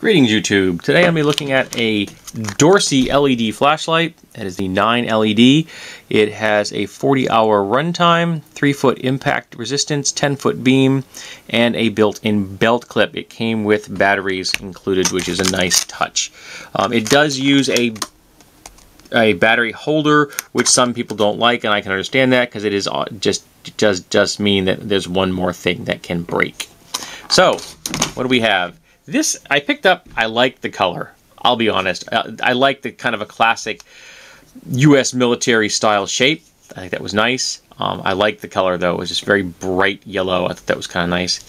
Greetings YouTube. Today I'm going to be looking at a Dorcy LED flashlight. That is the 9 LED. It has a 40-hour runtime, 3-foot impact resistance, 10-foot beam, and a built-in belt clip. It came with batteries included, which is a nice touch. It does use a battery holder, which some people don't like, and I can understand that because it is just mean that there's one more thing that can break. So, what do we have? This I picked up. I like the color. I'll be honest. I like the kind of a classic U.S. military style shape. I think that was nice. I like the color though. It was just very bright yellow. I thought that was kind of nice.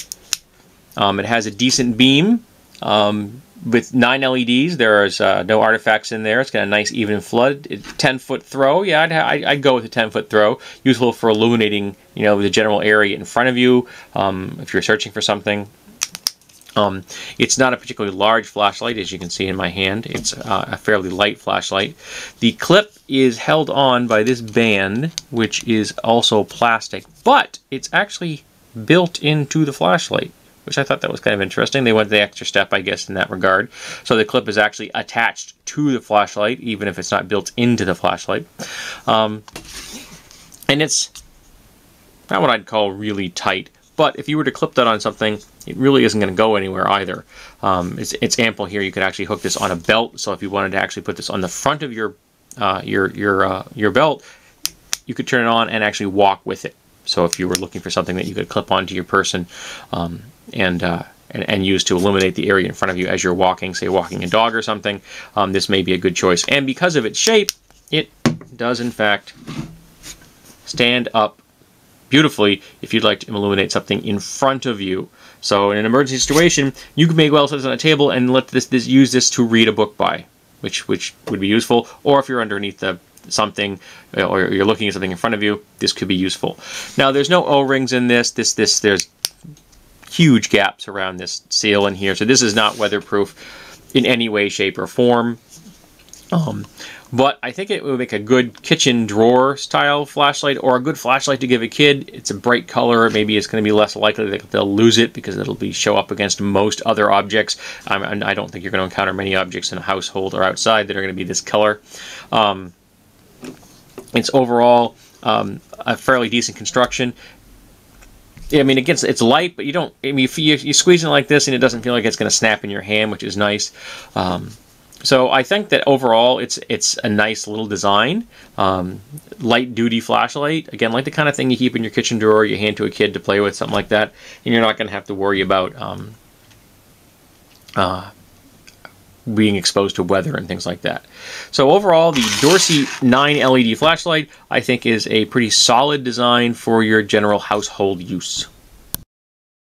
It has a decent beam with 9 LEDs. There's no artifacts in there. It's got a nice even flood. 10-foot throw. Yeah, I'd go with a 10-foot throw. Useful for illuminating, you know, the general area in front of you if you're searching for something. It's not a particularly large flashlight, as you can see in my hand. It's a fairly light flashlight. The clip is held on by this band, which is also plastic, but it's actually built into the flashlight, which I thought that was kind of interesting. They went the extra step, I guess, in that regard. So the clip is actually attached to the flashlight, even if it's not built into the flashlight. And it's not what I'd call really tight. But if you were to clip that on something, it really isn't going to go anywhere either. It's ample here. You could actually hook this on a belt. So if you wanted to actually put this on the front of your belt, you could turn it on and actually walk with it. So if you were looking for something that you could clip onto your person and use to illuminate the area in front of you as you're walking, say walking a dog or something, this may be a good choice. And because of its shape, it does in fact stand up beautifully if you'd like to illuminate something in front of you. So in an emergency situation, you may well set this on a table and let use this to read a book by, which would be useful. Or if you're underneath something or you're looking at something in front of you, this could be useful. Now there's no O-rings in this. There's huge gaps around this seal in here, so this is not weatherproof in any way, shape, or form. But I think it would make a good kitchen drawer style flashlight, or a good flashlight to give a kid. It's a bright color. Maybe it's going to be less likely that they'll lose it because it'll show up against most other objects. I don't think you're going to encounter many objects in a household or outside that are going to be this color. It's overall a fairly decent construction. I mean, it's light, but you don't. I mean, if you squeeze it like this, and it doesn't feel like it's going to snap in your hand, which is nice. So I think that overall it's a nice little design, light duty flashlight. Again, like the kind of thing you keep in your kitchen drawer, you hand to a kid to play with, something like that, and you're not going to have to worry about being exposed to weather and things like that. So overall, the Dorcy 9 LED flashlight I think is a pretty solid design for your general household use.